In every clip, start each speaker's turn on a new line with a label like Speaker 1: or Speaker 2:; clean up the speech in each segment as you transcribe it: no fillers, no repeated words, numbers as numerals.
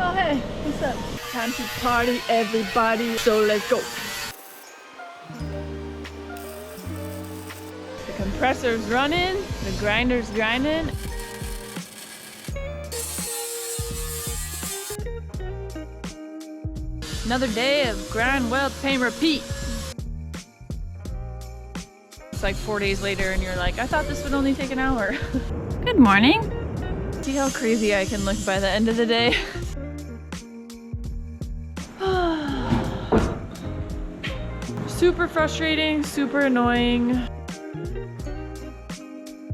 Speaker 1: Oh, hey, what's up? Time to party, everybody, so let's go. The compressor's running, the grinder's grinding. Another day of grind, weld, paint, repeat. It's like 4 days later and you're like, I thought this would only take an hour. Good morning. See how crazy I can look by the end of the day? Super frustrating, super annoying.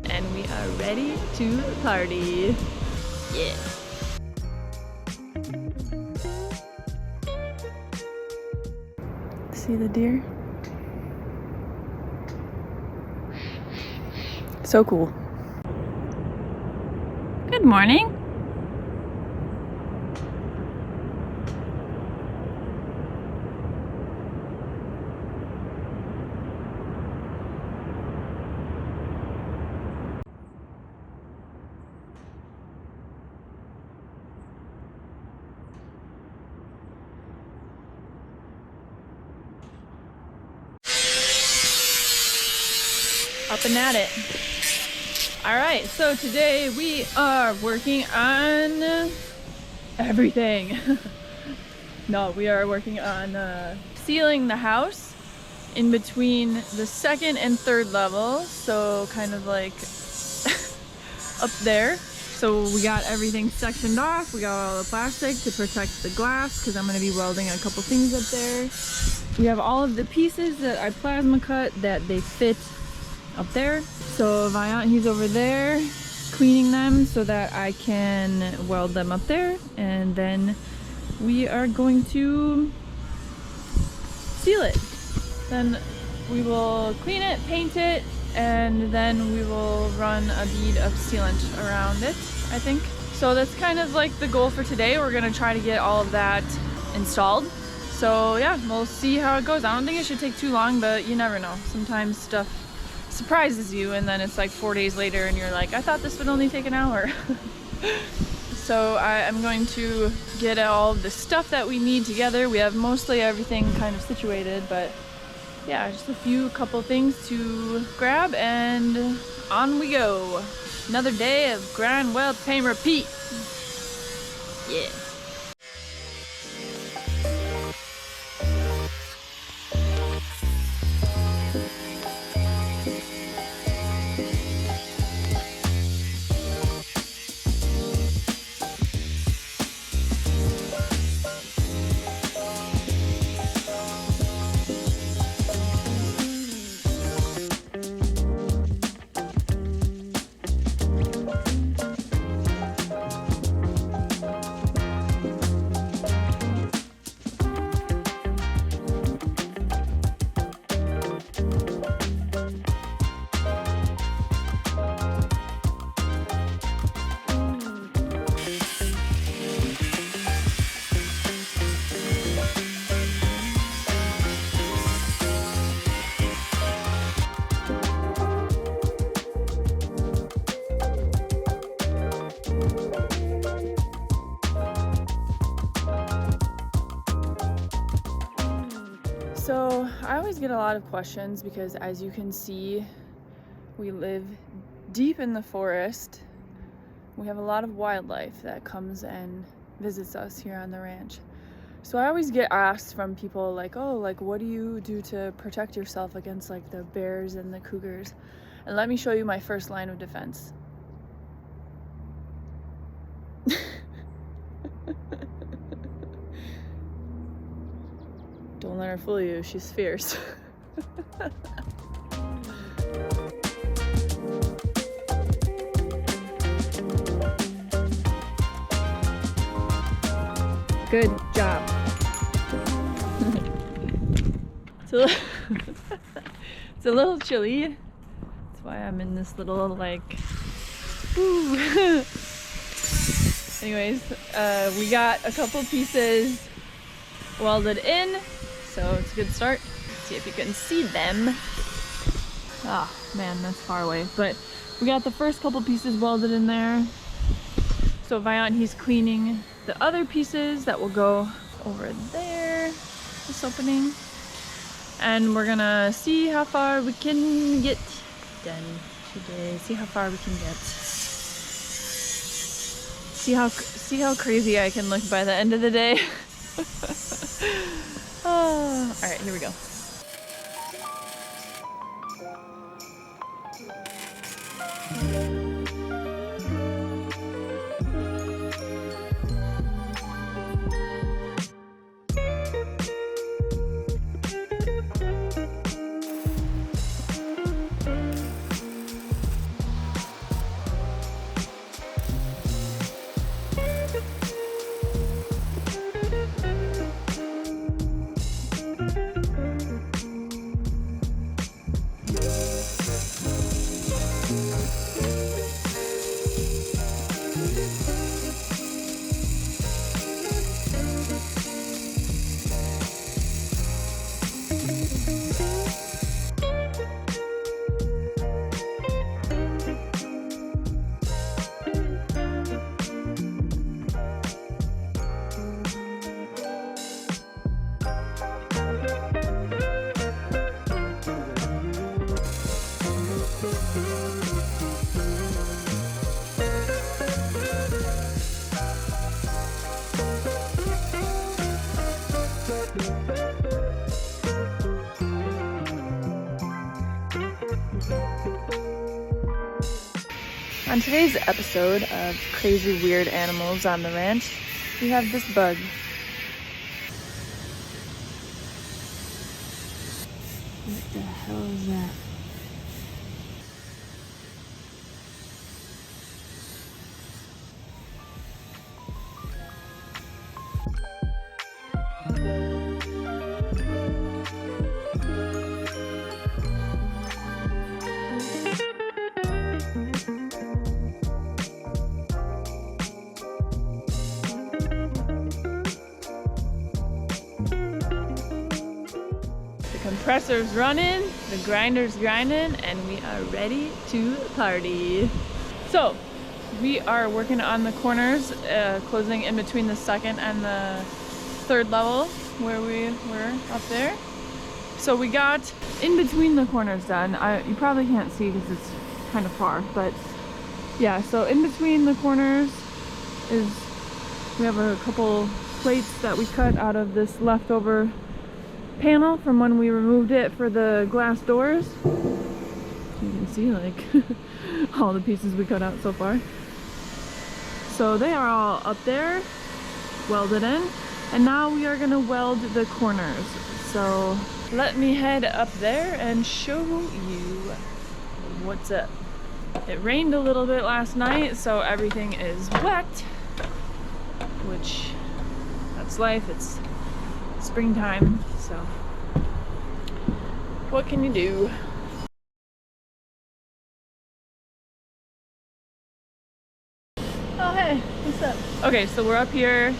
Speaker 1: And we are ready to party. Yeah. See the deer? So cool. Good morning. Up and at it. All right, so today we are working on everything. No, we are working on sealing the house in between the second and third level. So kind of like up there. So we got everything sectioned off. We got all the plastic to protect the glass because I'm going to be welding a couple things up there. We have all of the pieces that I plasma cut that they fit up there. So Viant, he's over there cleaning them so that I can weld them up there, and then we are going to seal it. Then we will clean it, paint it, and then we will run a bead of sealant around it, I think. So that's kind of like the goal for today. We're gonna try to get all of that installed. So yeah, we'll see how it goes. I don't think it should take too long, but you never know. Sometimes stuff surprises you and then it's like 4 days later and you're like, I thought this would only take an hour. So I'm going to get all of the stuff that we need together. We have mostly everything kind of situated, but yeah, just a couple things to grab and on we go. Another day of grind, weld, paint, repeat. Yeah. So I always get a lot of questions because, as you can see, we live deep in the forest. We have a lot of wildlife that comes and visits us here on the ranch. So I always get asked from people like, oh, like what do you do to protect yourself against like the bears and the cougars? And let me show you my first line of defense. Don't let her fool you, she's fierce. Good job. It's a little chilly. That's why I'm in this little like, ooh. Anyways, we got a couple pieces welded in. So it's a good start. Let's see if you can see them. Ah, man, that's far away. But we got the first couple pieces welded in there. So Viant, he's cleaning the other pieces that will go over there, this opening. And we're gonna see how far we can get done today. See how far we can get. See how crazy I can look by the end of the day. Oh, all right, here we go. On today's episode of Crazy Weird Animals on the Ranch, we have this bug. What the hell is that? Compressor's running, the grinder's grinding, and we are ready to party. So we are working on the corners, closing in between the second and the third level where we were up there. So we got in between the corners done. You probably can't see because it's kind of far, but yeah, so in between the corners is, we have a couple plates that we cut out of this leftover panel from when we removed it for the glass doors. You can see like all the pieces we cut out so far. So they are all up there, welded in, and now we are gonna weld the corners. So let me head up there and show you what's up. It rained a little bit last night, so everything is wet, which that's life. It's springtime, so what can you do? Oh hey, what's up? Okay, so we're up here.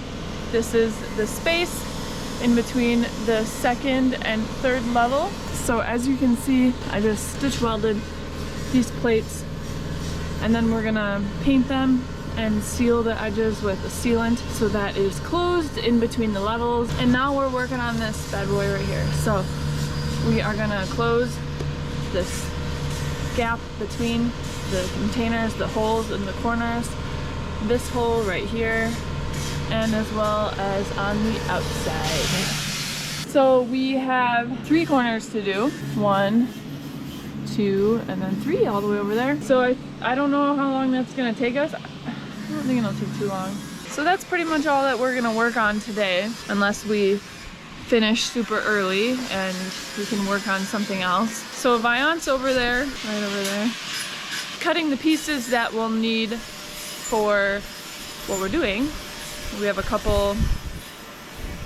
Speaker 1: This is the space in between the second and third level. So as you can see, I just stitch welded these plates, and then we're gonna paint them and seal the edges with a sealant so that is closed in between the levels. And now we're working on this bad boy right here. So we are gonna close this gap between the containers, the holes in the corners, this hole right here, and as well as on the outside. So we have 3 corners to do. 1, 2, and then 3 all the way over there. So I don't know how long that's gonna take us. I don't think it'll take too long. So that's pretty much all that we're gonna work on today, unless we finish super early and we can work on something else. So Viant's over there, right over there, cutting the pieces that we'll need for what we're doing. We have a couple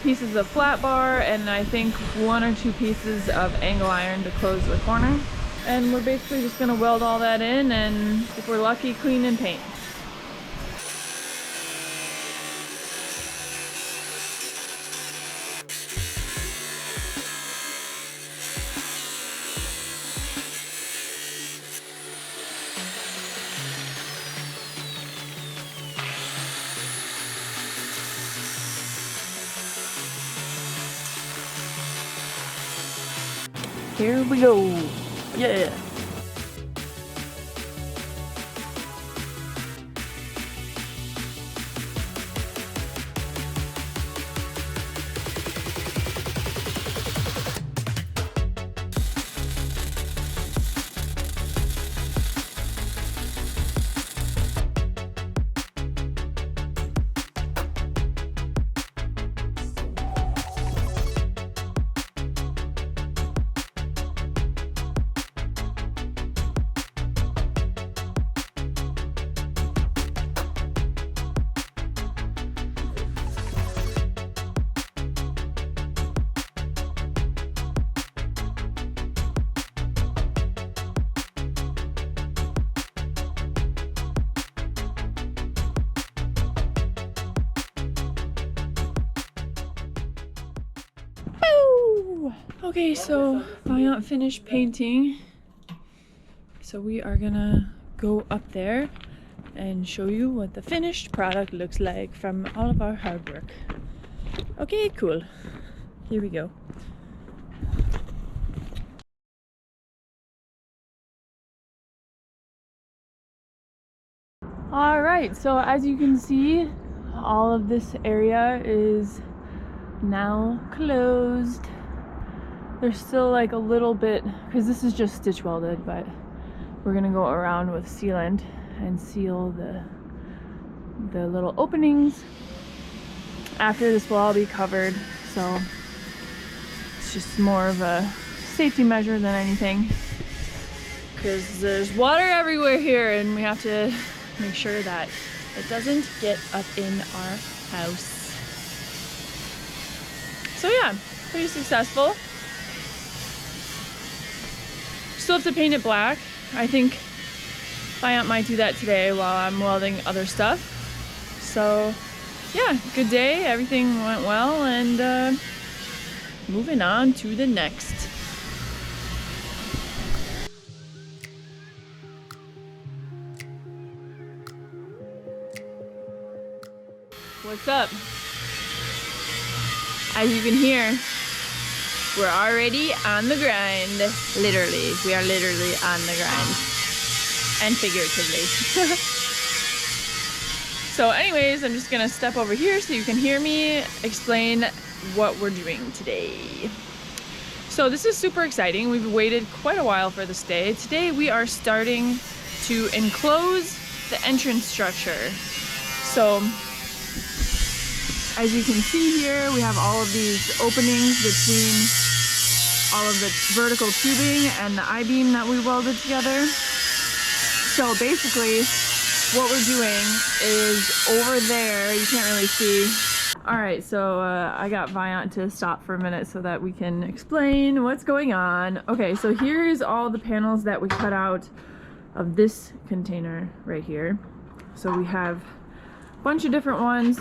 Speaker 1: pieces of flat bar and I think 1 or 2 pieces of angle iron to close the corner. And we're basically just gonna weld all that in and, if we're lucky, clean and paint. Here we go. Yeah. Okay, so Viant finished painting. So we are gonna go up there and show you what the finished product looks like from all of our hard work. Okay, cool. Here we go. All right, so as you can see, all of this area is now closed. There's still like a little bit, because this is just stitch welded, but we're gonna go around with sealant and seal the little openings. After this will all be covered, so it's just more of a safety measure than anything, because there's water everywhere here and we have to make sure that it doesn't get up in our house. So yeah, pretty successful. Still have to paint it black. I think Viant might do that today while I'm welding other stuff. So yeah, good day, everything went well, and moving on to the next. What's up? As you can hear, we're already on the grind. Literally, we are literally on the grind. And figuratively. So anyways, I'm just gonna step over here so you can hear me explain what we're doing today. So this is super exciting. We've waited quite a while for this day. Today we are starting to enclose the entrance structure. So as you can see here, we have all of these openings between all of the vertical tubing and the I-beam that we welded together. So basically, what we're doing is over there, you can't really see. All right, so I got Viant to stop for a minute so that we can explain what's going on. Okay, so here's all the panels that we cut out of this container right here. So we have a bunch of different ones,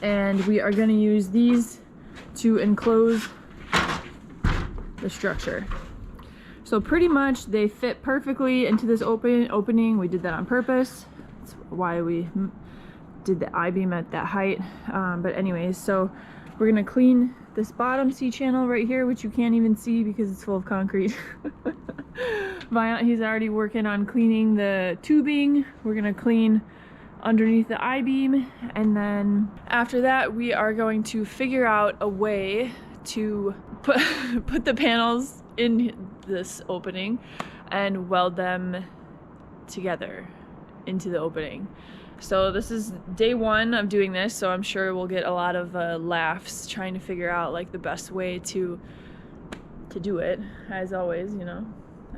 Speaker 1: and we are going to use these to enclose the structure. So pretty much they fit perfectly into this opening. We did that on purpose. That's why we did the I-beam at that height. But anyways, so we're gonna clean this bottom C-channel right here, which you can't even see because it's full of concrete. Viant, he's already working on cleaning the tubing. We're gonna clean underneath the I-beam, and then after that we are going to figure out a way to put the panels in this opening and weld them together into the opening. So this is day one of doing this, so I'm sure we'll get a lot of laughs trying to figure out like the best way to do it. As always, you know,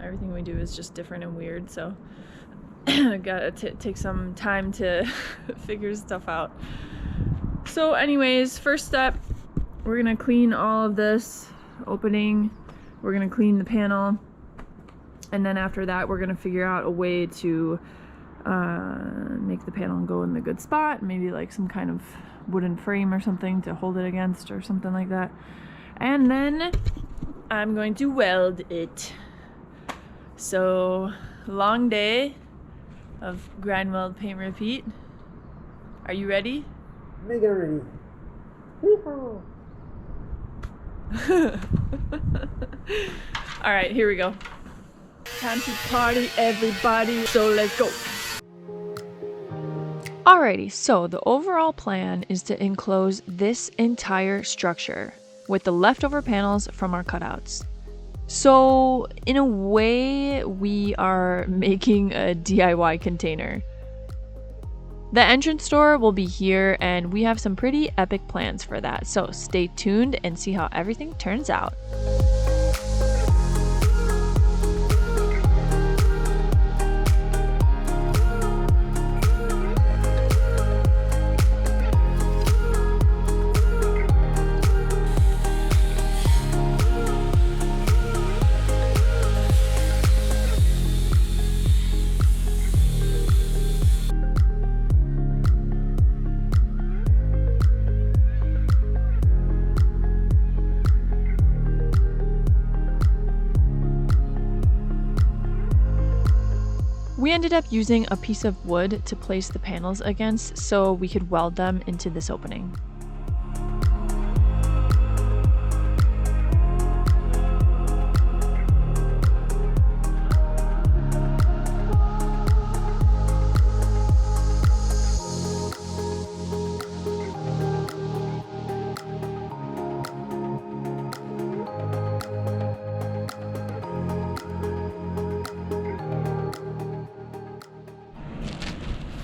Speaker 1: everything we do is just different and weird, so gotta take some time to figure stuff out. So anyways, first step, we're gonna clean all of this opening. We're gonna clean the panel, and then after that we're gonna figure out a way to make the panel go in the good spot, maybe like some kind of wooden frame or something to hold it against or something like that. And then I'm going to weld it. So long day of grind, weld, paint, repeat. Are you ready?
Speaker 2: Make it ready.
Speaker 1: All right, here we go. Time to party, everybody, so let's go. Alrighty, so the overall plan is to enclose this entire structure with the leftover panels from our cutouts. So in a way, we are making a DIY container. The entrance door will be here, and we have some pretty epic plans for that, so stay tuned and see how everything turns out. We ended up using a piece of wood to place the panels against so we could weld them into this opening.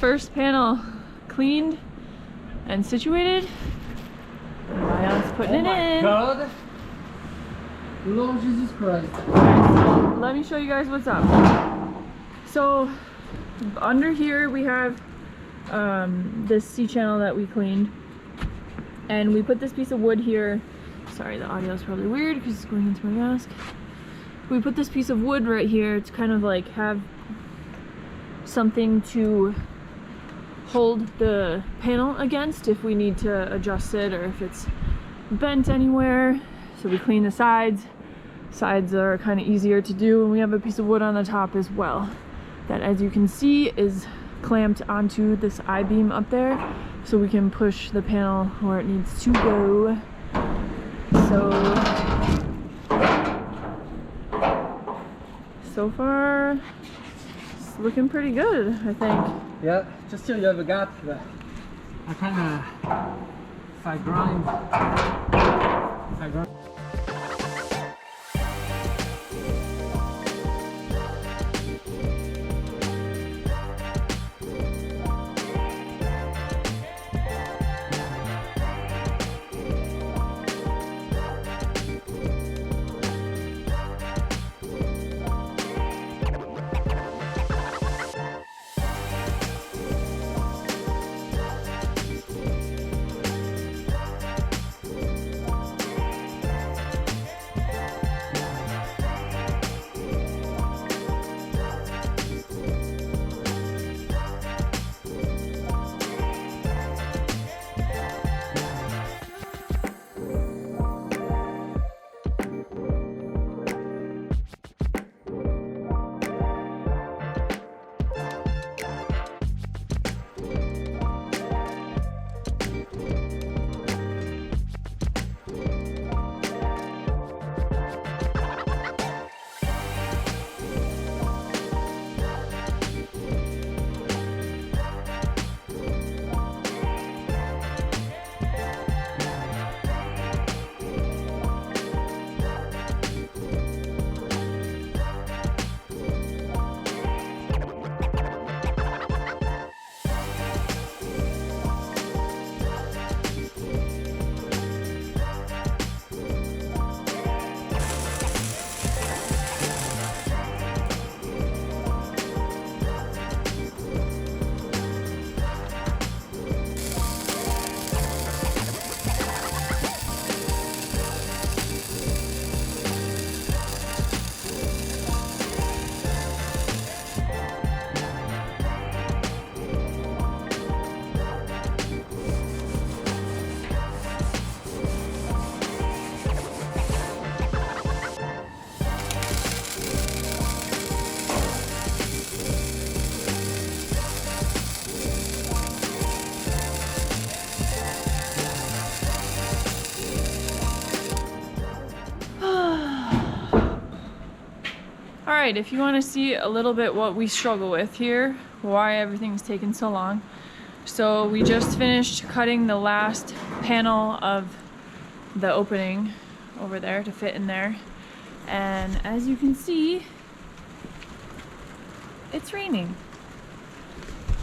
Speaker 1: First panel cleaned and situated. Ryan's putting it in.
Speaker 2: God. Lord Jesus Christ.
Speaker 1: Okay, so let me show you guys what's up. So under here we have this C-channel that we cleaned, and we put this piece of wood here. Sorry, the audio is probably weird because it's going into my mask. We put this piece of wood right here to kind of like have something to hold the panel against if we need to adjust it or if it's bent anywhere. So we clean the sides. Sides are kind of easier to do, and we have a piece of wood on the top as well that, as you can see, is clamped onto this I-beam up there so we can push the panel where it needs to go. So far it's looking pretty good, I think.
Speaker 2: Yeah, just till you have a gap. I kind of, if I grind.
Speaker 1: Alright, if you want to see a little bit what we struggle with here, why everything's taken so long. So we just finished cutting the last panel of the opening over there to fit in there. And as you can see, it's raining.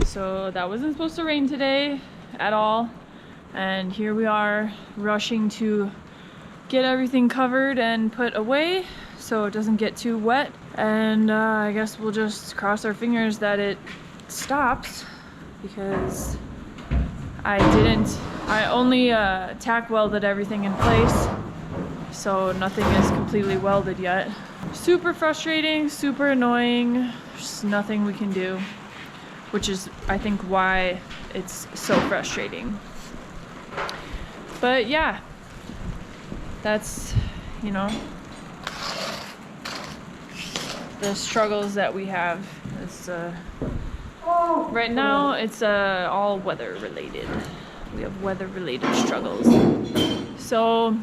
Speaker 1: So that wasn't supposed to rain today at all. And here we are rushing to get everything covered and put away so it doesn't get too wet. And I guess we'll just cross our fingers that it stops, because I only tack welded everything in place, so nothing is completely welded yet. Super frustrating, super annoying, just nothing we can do, which is I think why it's so frustrating. But yeah, that's, you know, the struggles that we have. It's, right now it's all weather related. We have weather related struggles. So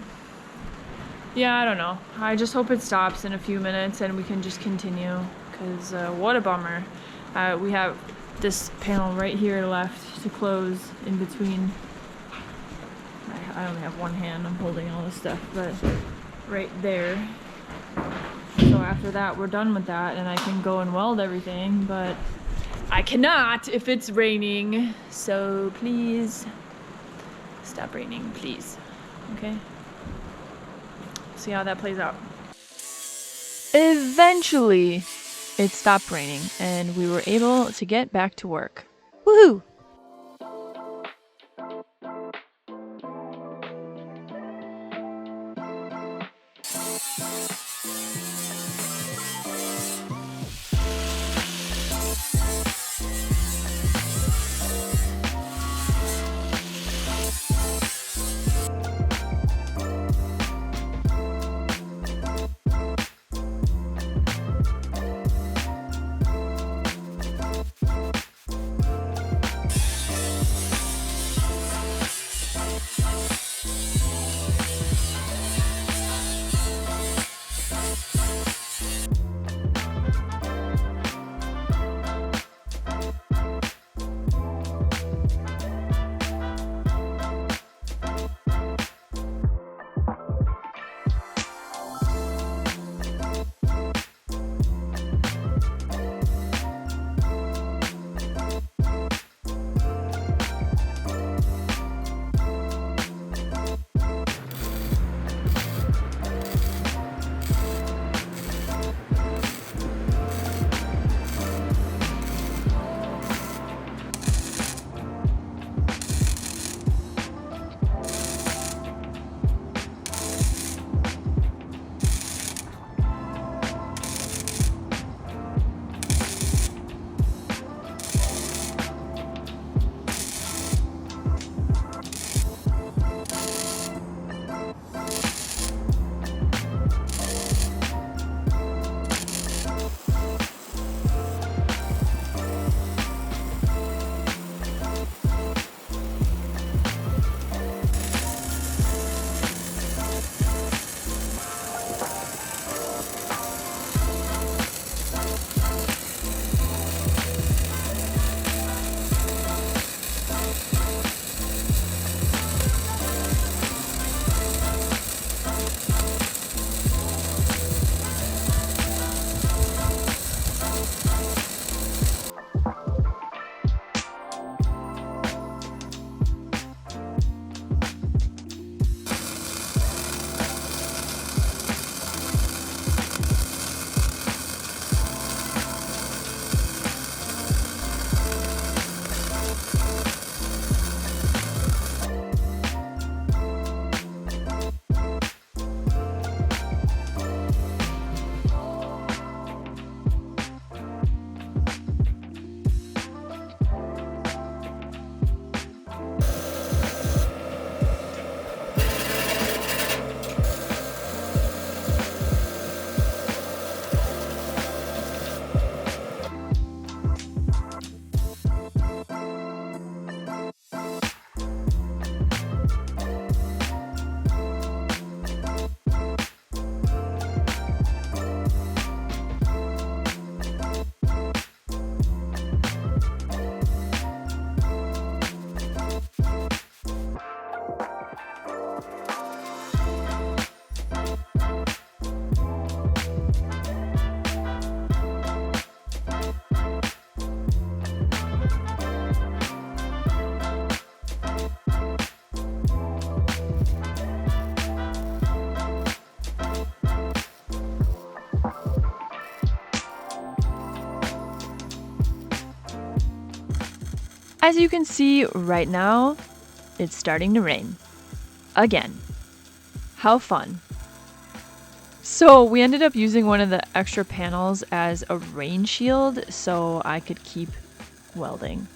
Speaker 1: yeah, I don't know. I just hope it stops in a few minutes and we can just continue, because what a bummer. We have this panel right here left to close in between. I only have one hand, I'm holding all this stuff, but right there. So after that, we're done with that and I can go and weld everything, but I cannot if it's raining. So please stop raining, please. Okay? See how that plays out. Eventually, it stopped raining and we were able to get back to work. Woohoo! As you can see right now, it's starting to rain. Again. How fun. So we ended up using one of the extra panels as a rain shield so I could keep welding.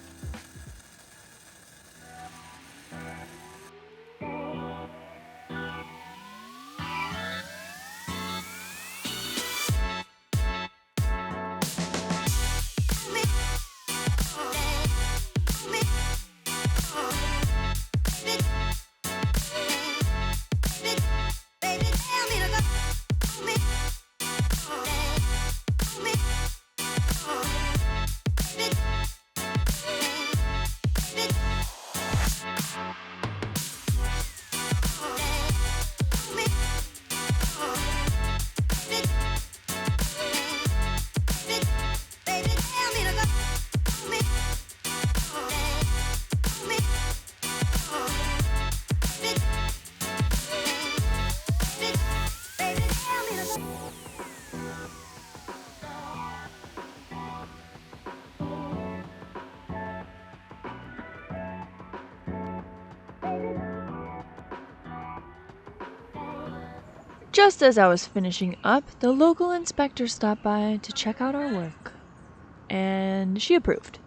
Speaker 1: Just as I was finishing up, the local inspector stopped by to check out our work, and she approved.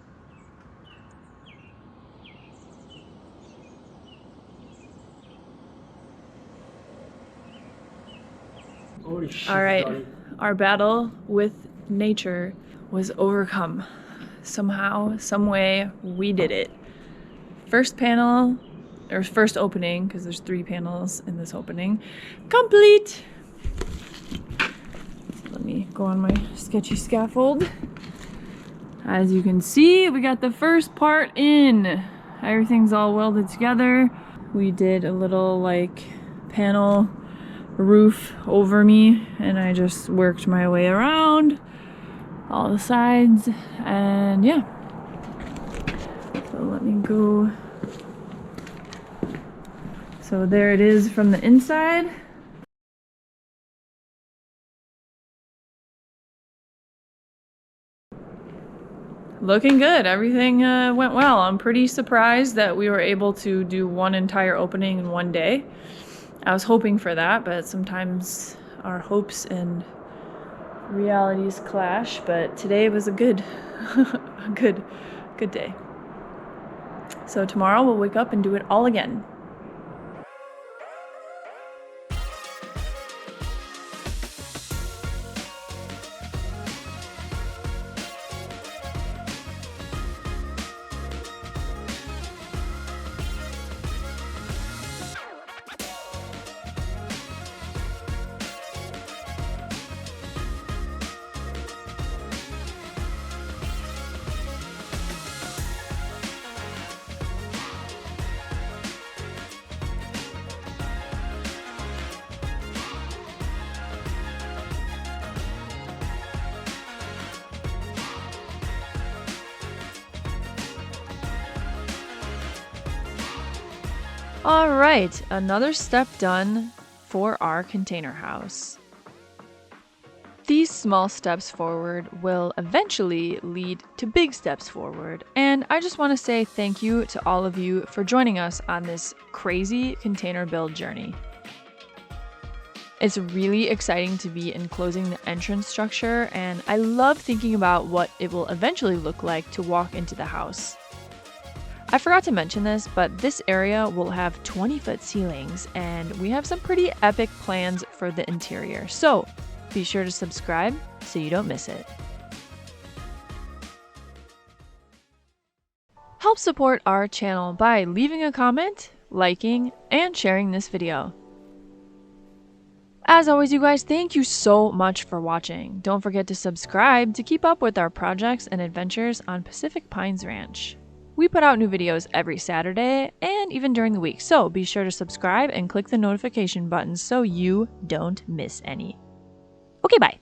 Speaker 1: All right, our battle with nature was overcome. Somehow, some way, we did it. First panel, or first opening, because there's 3 panels in this opening, complete. Let me go on my sketchy scaffold. As you can see, we got the first part in. Everything's all welded together. We did a little like panel roof over me, and I just worked my way around all the sides, and yeah. So let me go. So there it is from the inside. Looking good. Everything went well. I'm pretty surprised that we were able to do one entire opening in one day. I was hoping for that, but sometimes our hopes and realities clash. But today was a good, a good day. So tomorrow we'll wake up and do it all again. All right, another step done for our container house. These small steps forward will eventually lead to big steps forward, and I just want to say thank you to all of you for joining us on this crazy container build journey. It's really exciting to be enclosing the entrance structure, and I love thinking about what it will eventually look like to walk into the house. I forgot to mention this, but this area will have 20-foot ceilings, and we have some pretty epic plans for the interior, so be sure to subscribe so you don't miss it. Help support our channel by leaving a comment, liking, and sharing this video. As always, you guys, thank you so much for watching. Don't forget to subscribe to keep up with our projects and adventures on Pacific Pines Ranch. We put out new videos every Saturday and even during the week, so be sure to subscribe and click the notification button so you don't miss any. Okay, bye.